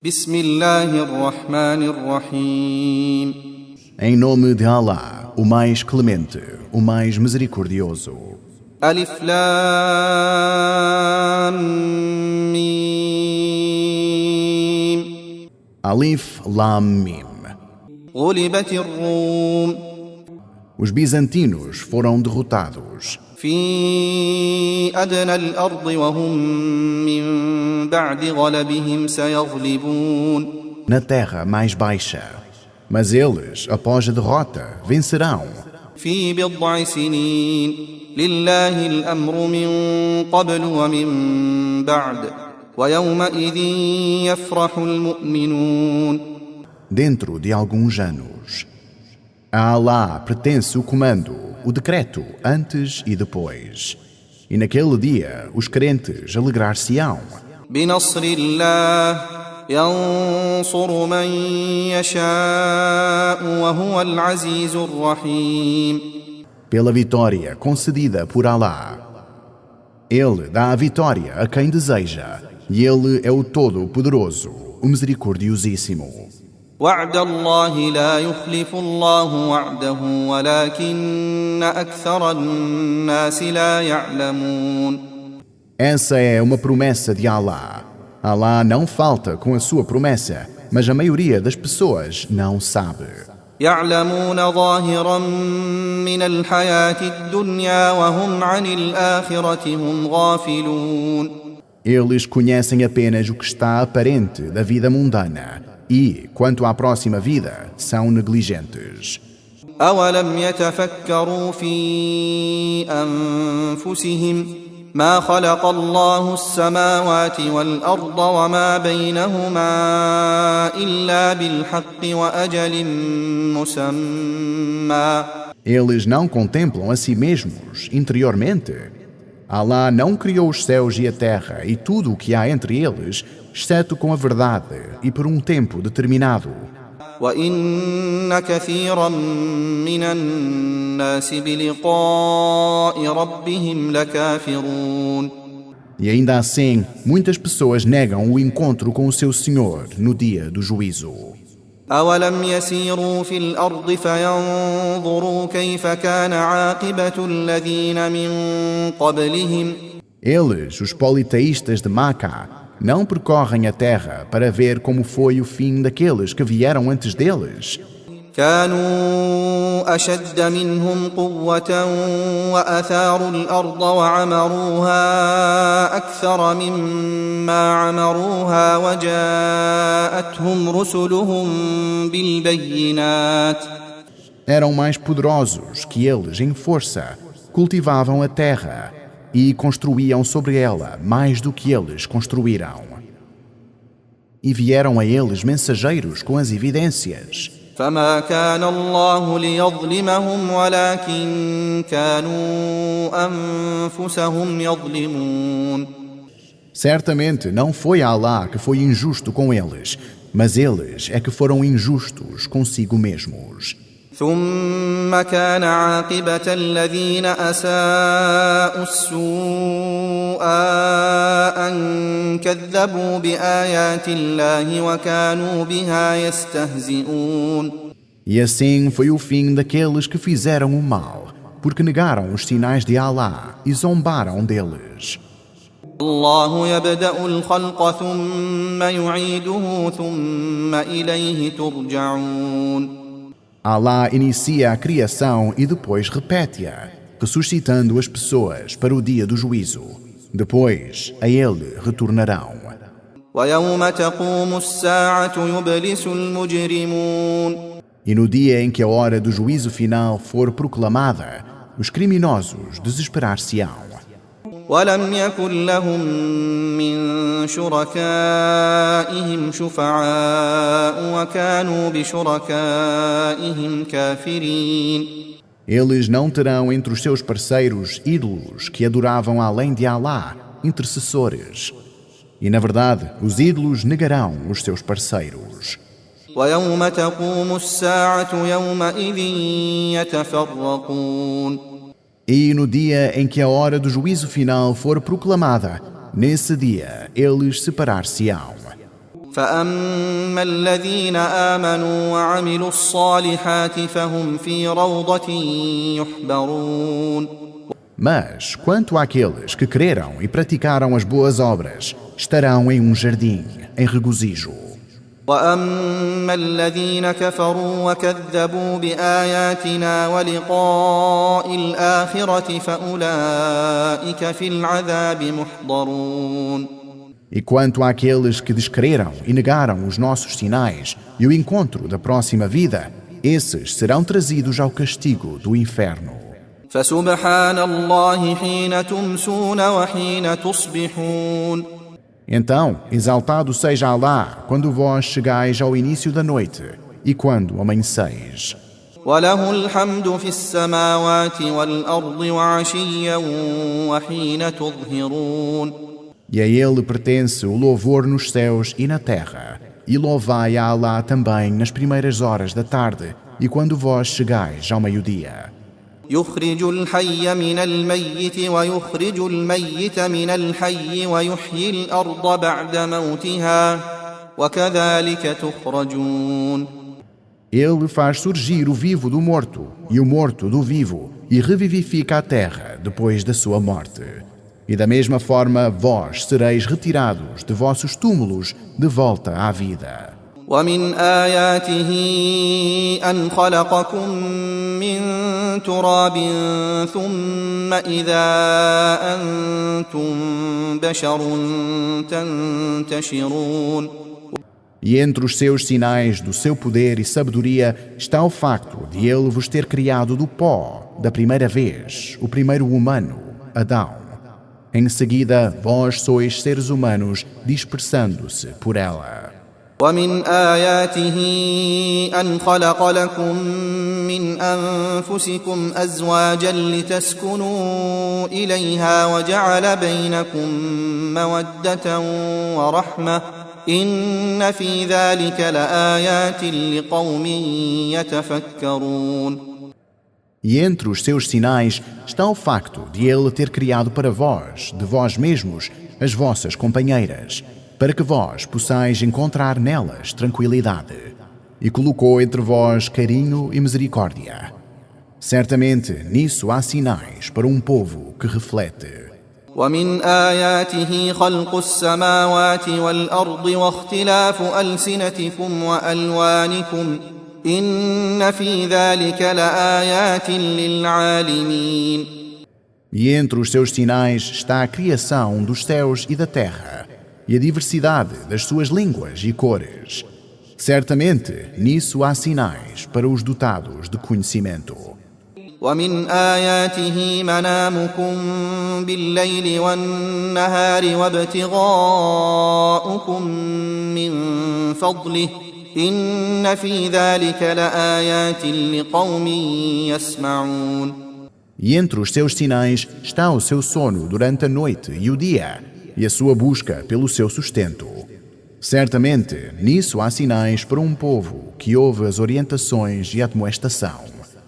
بسم الله الرحمن الرحيم Em nome de Allah, o mais clemente, o mais misericordioso. ألف لام ميم Alif Lam Mim. غلبت الروم Os bizantinos foram derrotados في أدنى الأرض وهم من بعد غلبهم سيغلبون na terra mais baixa. Mas eles, após a derrota, vencerão. في بضع سنين لله الأمر من قبل ومن بعد ويومئذ يفرح المؤمنون Dentro de alguns anos. A Allah pertence o comando, o decreto, antes e depois. E naquele dia, os crentes alegrar-se-ão. بنصر الله ينصر من يشاء وهو العزيز الرحيم Pela vitória concedida por Allah. Ele dá a vitória a quem deseja, e Ele é o Todo-Poderoso, o Misericordiosíssimo. وعد الله لا يخلف الله وعده ولكن أكثر الناس لا يعلمون Essa é uma promessa de Allah. Allah não falta com a sua promessa, mas a maioria das pessoas não sabe. يعلمون ظاهرا من الحياة الدنيا وهم عن الآخرة هم غافلون Eles conhecem apenas o que está aparente da vida mundana e, quanto à próxima vida, são negligentes. أولم يتفكروا في أنفسهم ما خلق الله السماوات والأرض وما بينهما إلا بالحق وأجل مسمى Eles não contemplam a si mesmos interiormente. Allah não criou os céus e a terra e tudo o que há entre eles, exceto com a verdade e por um tempo determinado. وإن كثيرا من الناس بلقاء ربهم لكافرون E ainda assim, muitas pessoas negam o encontro com o seu Senhor no dia do juízo. أولم يسيروا في الأرض فينظروا كيف كان عاقبة الذين من قبلهم Eles, os politeístas de Maca, não percorrem a terra para ver como foi o fim daqueles que vieram antes deles. كانوا أشد منهم قوة وأثاروا الأرض وعمروها أكثر مما عمروها وجاءتهم رسلهم بالبينات Eram mais poderosos que eles em força, cultivavam a terra e construíam sobre ela mais do que eles construíram. E vieram a eles mensageiros com as evidências. فما كان الله ليظلمهم ولكن كانوا أنفسهم يظلمون Certamente não foi Allah que foi injusto com eles, mas eles é que foram injustos consigo mesmos. ثم كان عاقبة الذين أساءوا السوء أن كذبوا بآيات الله وكانوا بها يستهزئون E assim foi o fim daqueles que fizeram o mal, porque negaram os sinais de Allah e zombaram deles. الله يبدأ الخلق ثم يعيده ثم إليه ترجعون Allah inicia a criação e depois repete-a, ressuscitando as pessoas para o dia do juízo. Depois, a ele retornarão. ويوم تقوم الساعة يبلس المجرمون E no dia em que a hora do juízo final for proclamada, os criminosos desesperar-se-ão. ولم يكن لهم من شركائهم شفعاء وكانوا بشركائهم كافرين Eles não terão entre os seus parceiros ídolos que adoravam além de Allah, intercessores. E, na verdade, os ídolos negarão os seus parceiros. ويوم تقوم الساعة يومئذ يتفرقون E no dia em que a hora do juízo final for proclamada, nesse dia eles separar-se-ão. فأما الذين آمنوا وعملوا الصالحات فهم في روضة يحبرون. Mas, quanto àqueles que creram e praticaram as boas obras, estarão em um jardim, em regozijo. وأما الذين كفروا وكذبوا بآياتنا ولقاء الآخرة فأولئك في العذاب محضرون. E quanto àqueles que descreram e negaram os nossos sinais e o encontro da próxima vida, esses serão trazidos ao castigo do inferno. فسبحان الله حين تمسون وحين تصبحون. Então, exaltado seja Alá quando vós chegais ao início da noite e quando amanheceis. وله الحمد في السماوات والأرض وعشيا وحين تظهرون. E a Ele pertence o louvor nos céus e na terra. E louvai a Alá também nas primeiras horas da tarde e quando vós chegais ao meio-dia. يخرج الحي من الميت ويخرج الميت من الحي ويحيي الأرض بعد موتها وكذلك تخرجون. Ele faz surgir o vivo do morto e o morto do vivo e revivifica a terra depois da sua morte. E da mesma forma vós sereis retirados de vossos túmulos de volta à vida. ومن آياته أن خلقكم من تراب ثم إذا أنتم بشر تنتشرون. E entre os seus sinais do seu poder e sabedoria está o facto de Ele vos ter criado do pó, da primeira vez, o primeiro humano, Adão. Em seguida, vós sois seres humanos dispersando-se por ela. ومن آياته أن خلق لكم من أنفسكم أزواجا لتسكنوا إليها وجعل بينكم مودة ورحمة إن في ذلك لآيات لقوم يتفكرون. E entre os seus sinais está o facto de Ele ter criado para vós, de vós mesmos, as vossas companheiras, para que vós possais encontrar nelas tranquilidade, e colocou entre vós carinho e misericórdia. Certamente nisso há sinais para um povo que reflete. ومن آياته خلق السماوات والأرض واختلاف ألسنتكم وألوانكم إن في ذلك لآيات للعالمين. E entre os seus sinais está a criação dos céus e da terra, e a diversidade das suas línguas e cores. Certamente, nisso há sinais para os dotados de conhecimento. ومن آياته منامكم بالليل والنهار وابتغاؤكم من فضله إن في ذلك لآيات لقوم يسمعون. E entre os seus sinais está o seu sono durante a noite e o dia, e a sua busca pelo seu sustento. Certamente, nisso há sinais para um povo que ouve as orientações e a admoestação,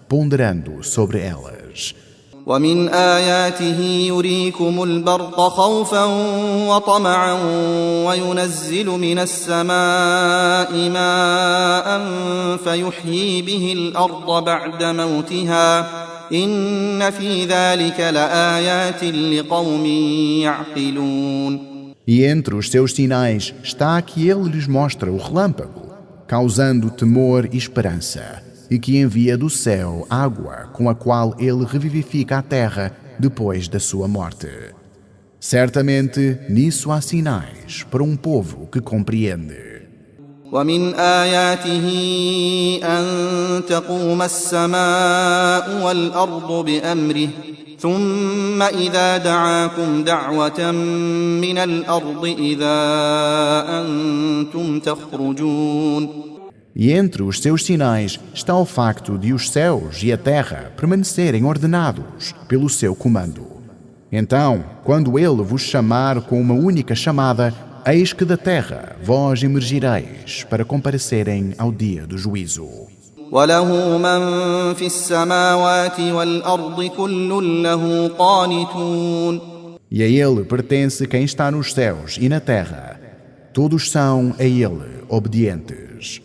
ponderando sobre elas. ومن آياته يريكم البرق خوفا وطمعا وينزل من السماء ماء فيحيي به الأرض بعد موتها إن في ذلك لآيات لقوم يعقلون. E entre os seus sinais está que Ele lhes mostra o relâmpago, causando temor e esperança, e que envia do céu água com a qual Ele revivifica a terra depois da sua morte. Certamente nisso há sinais para um povo que compreende. ومن آياته أن تقوم السماء والأرض بأمره ثم إذا دعاكم دعوة من الأرض إذا أنتم تخرجون. E entre os seus sinais está o facto de os céus e a terra permanecerem ordenados pelo seu comando. Então, quando Ele vos chamar com uma única chamada, eis que da terra vós emergireis para comparecerem ao dia do juízo. وله من في السماوات والأرض كل له قانتون. E a Ele pertence quem está nos céus e na terra. Todos são a Ele obedientes.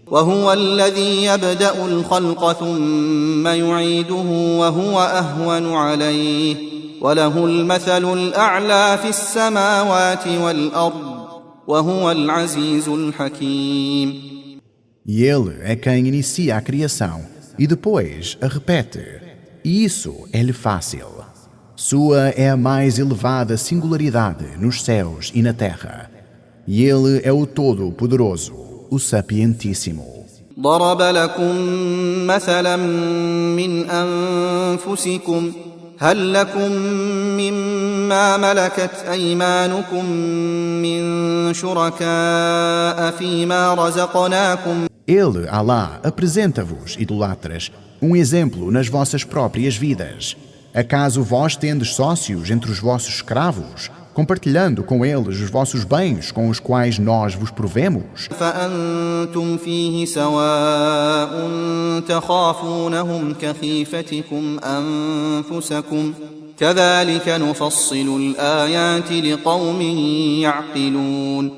وهو الذي يبدأ الخلق ثم يعيده وهو أهون عليه وله المثل الأعلى في السماوات والأرض وهو العزيز الحكيم. E Ele é quem inicia a criação e depois a repete. E isso é-lhe fácil. Sua é a mais elevada singularidade nos céus e na terra. E Ele é o Todo-Poderoso, o Sapientíssimo. ضرب لكم مثلا من أنفسكم هل لكم مما ملكت أيمانكم من شركاء فيما رزقناكم. Ele, Alá, apresenta-vos, idolatras, um exemplo nas vossas próprias vidas. Acaso vós tendes sócios entre os vossos escravos, compartilhando com eles os vossos bens com os quais nós vos provemos? فأنتم فيه سواء تخافونهم كخيفتكم أنفسكم كذلك نفصل الآيات لقوم يعقلون.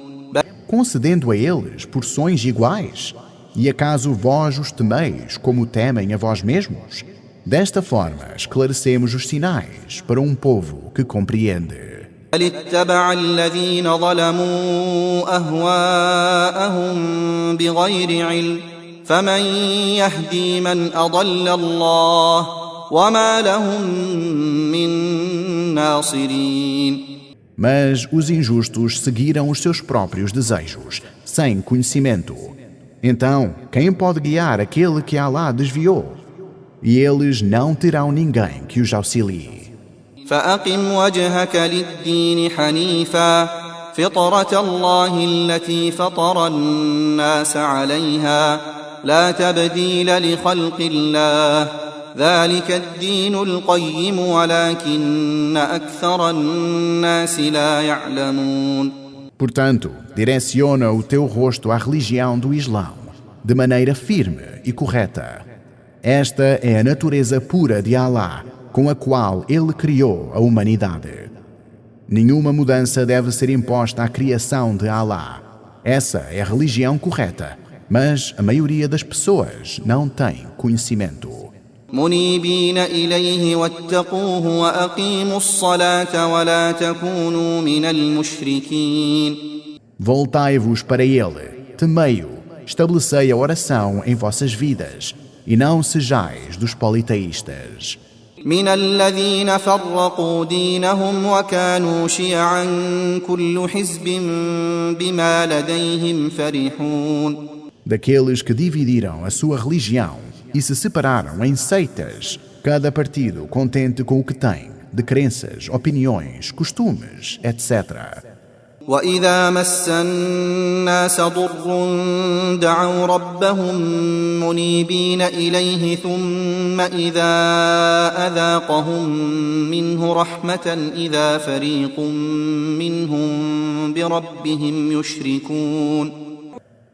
Concedendo a eles porções iguais? E acaso vós os temeis como temem a vós mesmos? Desta forma esclarecemos os sinais para um povo que compreende. بل اتبع الذين ظلموا أهواءهم بغير علم فمن يهدي من أضل الله وما لهم من ناصرين. Mas os injustos seguiram os seus próprios desejos, sem conhecimento. Então, quem pode guiar aquele que Alá desviou? E eles não terão ninguém que os auxilie. فأقم وجهك للدين حنيفا فطرة الله التي فطر الناس عليها لا تبديل لخلق الله ذلك الدين القيم ولكن أكثر الناس لا يعلمون. Portanto, direciona o teu rosto à religião do Islão, de maneira firme e correta. Esta é a natureza pura de Alá, com a qual Ele criou a humanidade. Nenhuma mudança deve ser imposta à criação de Alá. Essa é a religião correta, mas a maioria das pessoas não tem conhecimento. منيبين إليه واتقوه وأقيموا الصلاة ولا تكونوا من المشركين. Voltai-vos para Ele, temei-o, estabelecei a oração em vossas vidas, e não sejais dos politeístas. من الذين فرقوا دينهم وكانوا شيعا كل حزب بما لديهم فرحون. Daqueles que dividiram a sua religião e se separaram em seitas, cada partido contente com o que tem, de crenças, opiniões, costumes, etc. وإذا مس الناس ضر دعوا ربهم منيبين إليه ثم إذا أذاقهم منه رحمة إذا فريق منهم بربهم يشركون.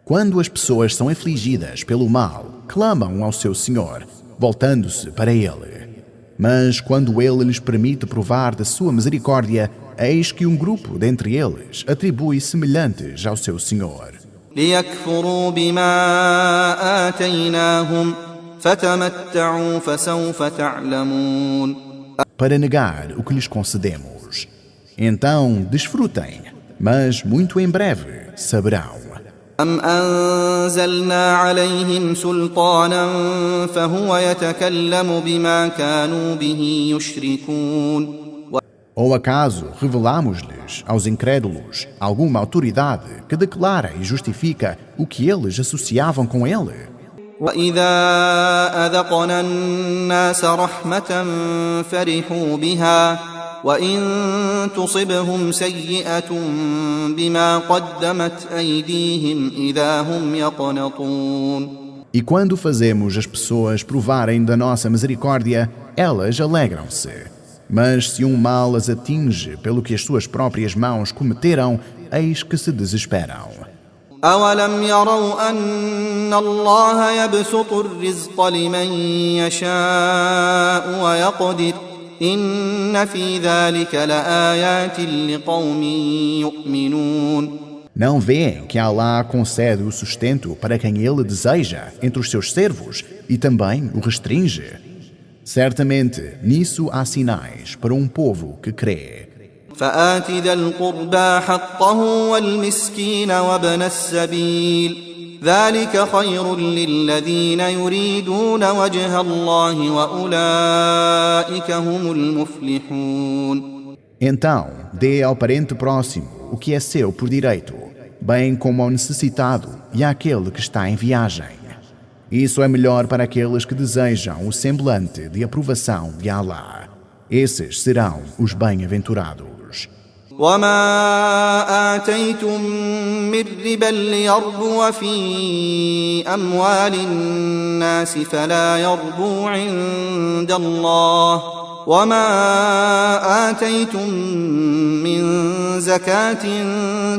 Quando as pessoas são afligidas pelo mal, clamam ao seu Senhor, voltando-se para Ele. Mas quando Ele lhes permite provar da sua misericórdia, eis que um grupo dentre eles atribui semelhantes ao seu Senhor. ليكفروا بما آتيناهم فتمتعوا فسوف تعلمون. Para negar o que lhes concedemos. Então desfrutem, mas muito em breve saberão. أم أنزلنا عليهم سلطانا فهو يتكلم بما كانوا به يشركون. Ou acaso revelamos-lhes, aos incrédulos, alguma autoridade que declara e justifica o que eles associavam com ele? وإذا أذقنا الناس رحمة فرحوا بها وإن تصبهم سيئة بما قدمت أيديهم إذا هم يقنطون. E quando fazemos as pessoas provarem da nossa misericórdia, elas alegram-se. Mas se um mal as atinge pelo que as suas próprias mãos cometeram, eis que se desesperam. أولم يروا أن الله يبسط الرزق لمن يشاء ويقدر إن في ذلك لآيات لقوم يؤمنون. Não veem que Alá concede o sustento para quem Ele deseja entre os seus servos e também o restringe? Certamente, nisso há sinais para um povo que crê. فآت ذا القربى حقه والمسكين وابن السبيل ذلك خير للذين يريدون وجه الله وأولئك هم المفلحون. Então, dê ao parente próximo o que é seu por direito, bem como ao necessitado e àquele que está em viagem. Isso é melhor para aqueles que desejam o semblante de aprovação de Alá. Esses serão os bem-aventurados. وما آتيتم من ربا ليربو في أموال الناس فلا يربو عند الله وما آتيتم من زكاة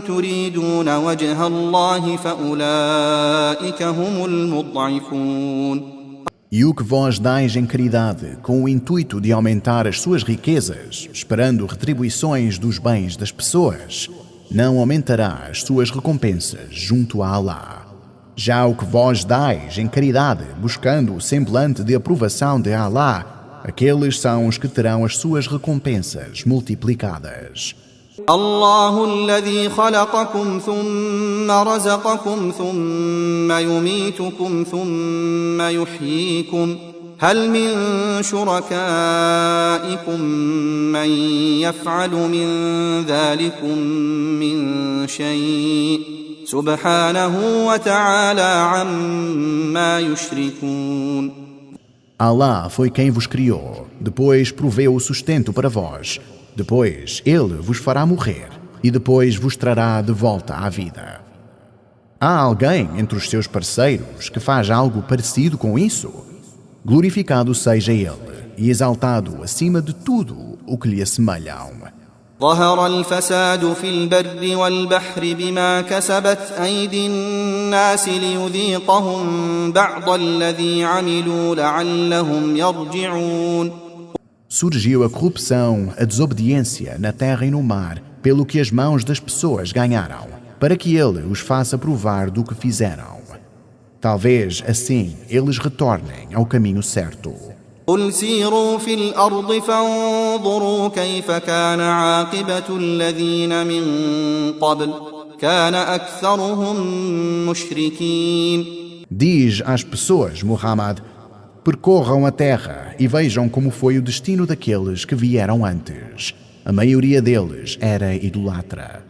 تريدون وجه الله فأولئك هم المضعفون. E o que vós dais em caridade, com o intuito de aumentar as suas riquezas, esperando retribuições dos bens das pessoas, não aumentará as suas recompensas junto a Alá. Já o que vós dais em caridade, buscando o semblante de aprovação de Alá, aqueles são os que terão as suas recompensas multiplicadas. الله الذي خلقكم ثم رزقكم ثم يميتكم ثم يحييكم هل من شركائكم من يفعل من ذلكم من شيء سبحانه وتعالى عما يشركون. Alá foi quem vos criou, depois proveu o sustento para vós. Depois Ele vos fará morrer e depois vos trará de volta à vida. Há alguém entre os seus parceiros que faz algo parecido com isso? Glorificado seja Ele e exaltado acima de tudo o que lhe assemelham. ظهر الفساد في البر والبحر بما كسبت أيدي الناس ليذيقهم بعض الذي عملوا لعلهم يرجعون. Surgiu a corrupção, a desobediência na terra e no mar, pelo que as mãos das pessoas ganharam, para que Ele os faça provar do que fizeram. Talvez, assim, eles retornem ao caminho certo. قل سيروا في الأرض فانظروا كيف كان عاقبة الذين من قبل كان أكثرهم مشركين. Diz às pessoas, Muhammad, percorram a terra e vejam como foi o destino daqueles que vieram antes. A maioria deles era idolatra.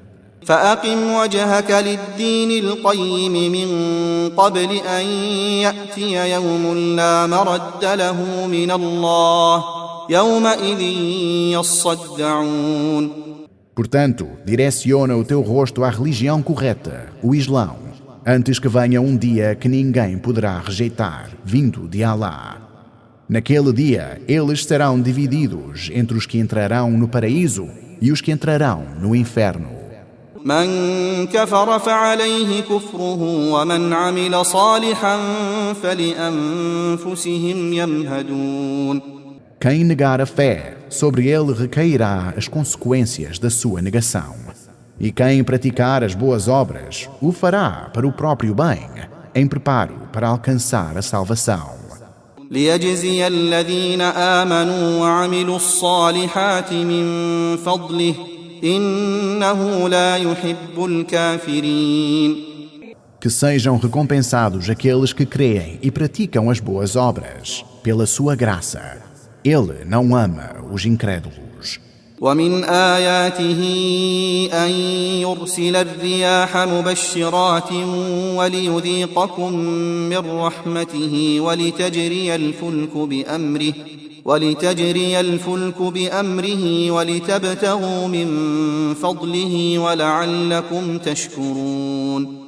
فأقم وجهك للدين القيم من قبل أن يأتي يوم لا مرد له من الله يومئذ يصدعون. Portanto, direciona o teu rosto à religião correta, o Islão, antes que venha um dia que ninguém poderá rejeitar, vindo de Alá. Naquele dia, eles serão divididos entre os que entrarão no paraíso e os que entrarão no inferno. من كفر فعليه كفره ومن عمل صالحا فلأنفسهم يمهدون. Quem negar a fé, sobre ele recairá as consequências da sua negação. E quem praticar as boas obras, o fará para o próprio bem, em preparo para alcançar a salvação. ليجزي الذين آمنوا وعملوا الصالحات من فضله إنه لا يحب الكافرين. Que sejam recompensados aqueles que creem e praticam as boas obras, pela sua graça. Ele não ama os incrédulos. ومن آياته أن يرسل الرياح مبشرات وليذيقكم من رحمته ولتجري الفلك بأمره ولتبتغوا من فضله ولعلكم تشكرون.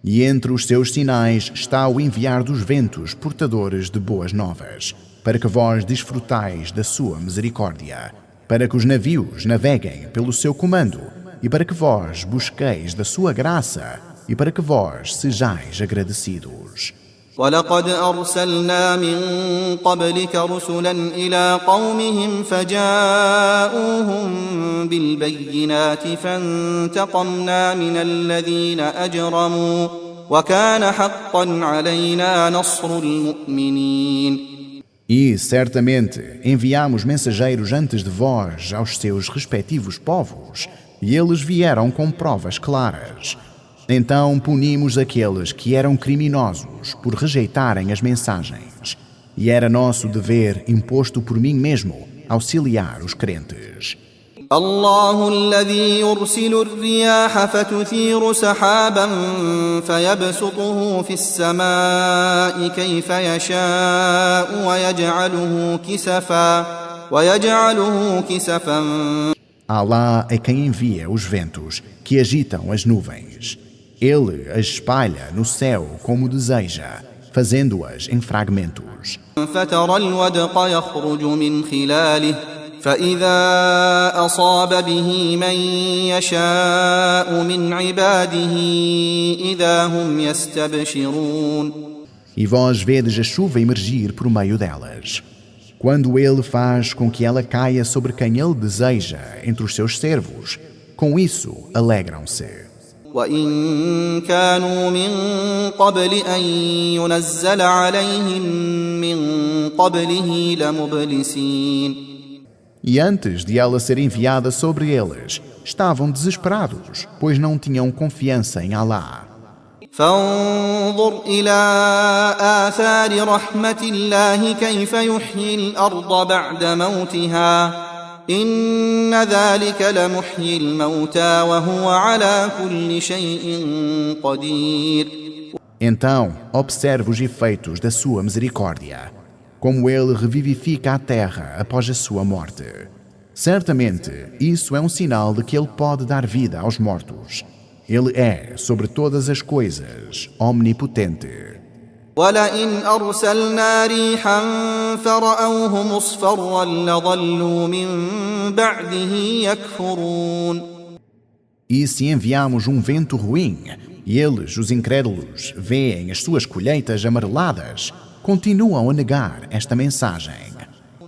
E entre os seus sinais está o enviar dos ventos portadores de boas novas, para que vós desfrutais da sua misericórdia, para que os navios naveguem pelo seu comando, e para que vós busqueis da sua graça, e para que vós sejais agradecidos. ولقد أرسلنا من قبلك رسلا إلى قومهم فجاءوهم بالبينات فانتقمنا من الذين أجرموا وكان حقا علينا نصر المؤمنين. E, certamente, enviamos mensageiros antes de vós aos seus respectivos povos, e eles vieram com provas claras. Então punimos aqueles que eram criminosos por rejeitarem as mensagens. E era nosso dever, imposto por mim mesmo, auxiliar os crentes. الله الذي يرسل الرياح فتثير سحابا فيبسطه في السماء كيف يشاء ويجعله كسفا. Allah é quem envia os ventos que agitam as nuvens. Ele as espalha no céu como deseja, fazendo-as em fragmentos. فترى الودق يخرج من خلاله فإذا أصاب به من يشاء من عباده إذا هم يستبشرون. E vós vedes a chuva emergir por meio delas. Quando ele faz com que ela caia sobre quem ele deseja entre os seus servos, com isso alegram-se. وإن كانوا من قبل أن ينزل عليهم من قبله لمبلسين. E antes de ela ser enviada sobre eles, estavam desesperados, pois não tinham confiança em Allah. فانظر إلى آثار رحمة الله كيف يحيي الأرض بعد موتها إن ذلك لمحيي الموتى وهو على كل شيء قدير. Então, observe os efeitos da sua misericórdia, como ele revivifica a terra após a sua morte. Certamente, isso é um sinal de que ele pode dar vida aos mortos. Ele é, sobre todas as coisas, omnipotente. ولئن أرسلنا ريحا فرأوه مصفرا لظلوا من بعده يكفرون. E se enviamos um vento ruim, e eles, os incrédulos, veem as suas colheitas amareladas, continuam a negar esta mensagem.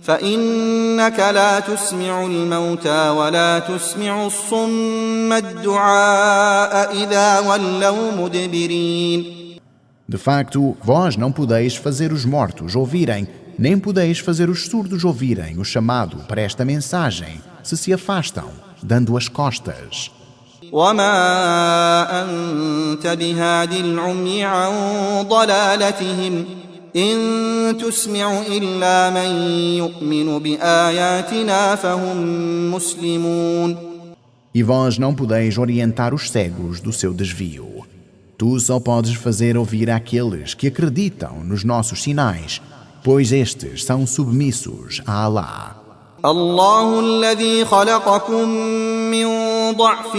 فإنك لا تسمع الموتى ولا تسمع الصم الدعاء إذا ولوا مدبرين. De facto, vós não podeis fazer os mortos ouvirem, nem podeis fazer os surdos ouvirem o chamado para esta mensagem, se afastam, dando as costas. وما أنت بهاد العمي عن ضلالتهم إن تسمع إلا من يؤمن بآياتنا فهم مسلمون. E vós não podeis orientar os cegos do seu desvio. Tu só podes fazer ouvir àqueles que acreditam nos nossos sinais, pois estes são submissos a Allah. الله الذي خلقكم من ضعف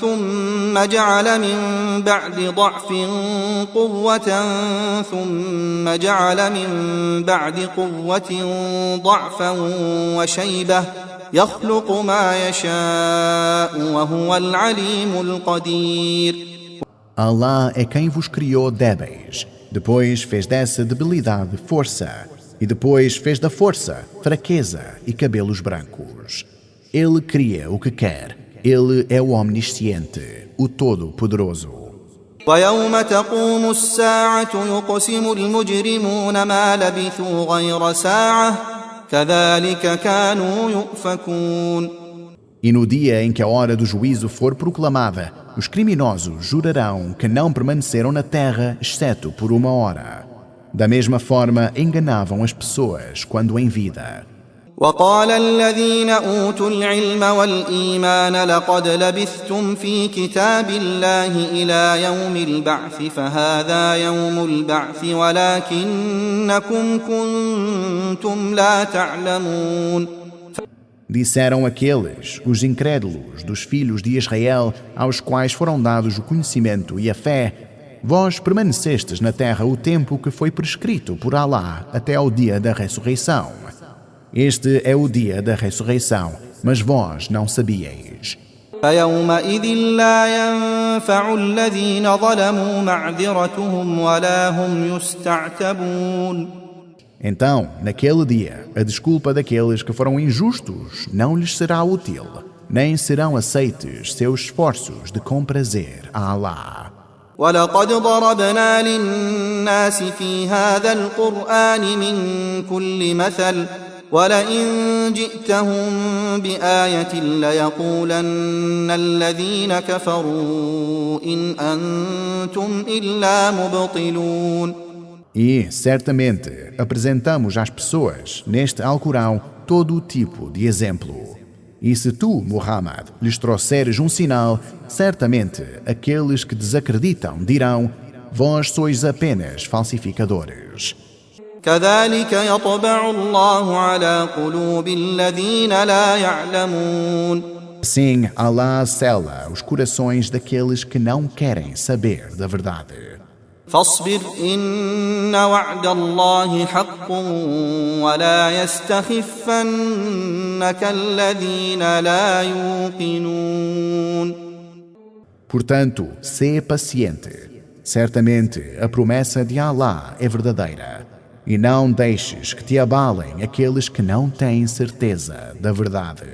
ثم جعل من بعد ضعف قوة ثم جعل من بعد قوة ضعفا وشيبة يخلق ما يشاء وهو العليم القدير. Allah é quem vos criou débeis, depois fez dessa debilidade força, e depois fez da força fraqueza e cabelos brancos. Ele cria o que quer. Ele é o omnisciente, o Todo-Poderoso. ويوم تقوم الساعة يقسم المجرمون ما لبثوا غير ساعة كذلك كانوا يؤفكون. E no dia em que a hora do juízo for proclamada, os criminosos jurarão que não permaneceram na terra exceto por uma hora. Da mesma forma, enganavam as pessoas quando em vida. وقال الذين أوتوا العلم والإيمان لقد لبثتم في كتاب الله إلى يوم البعث فهذا يوم البعث ولكنكم كنتم لا تعلمون. Disseram aqueles, os incrédulos dos filhos de Israel, aos quais foram dados o conhecimento e a fé, vós permanecestes na terra o tempo que foi prescrito por Allah até ao dia da ressurreição. Este é o dia da ressurreição, mas vós não sabíeis. فيومئذ لا ينفع الذين ظلموا معذرتهم ولا هم يستعتبون. Então, naquele dia, a desculpa daqueles que foram injustos não lhes será útil, nem serão aceites seus esforços de comprazer a Allah. ولقد ضربنا للناس في هذا القرآن من كل مثل ولئن جئتهم بآية ليقولن الذين كفروا إن أنتم إلا مبطلون. E, certamente, apresentamos às pessoas, neste Alcorão, todo o tipo de exemplo. E se tu, Muhammad, lhes trouxeres um sinal, certamente aqueles que desacreditam dirão: vós sois apenas falsificadores. كذلك يطبع الله على قلوب الذين لا يعلمون. Sim, Allah sela os corações daqueles que não querem saber da verdade. فاصبر إن وعد الله حق ولا يستخفنك الذين لا يوقنون. Portanto, sê paciente. Certamente a promessa de Allah é verdadeira. E não deixes que te abalem aqueles que não têm certeza da verdade.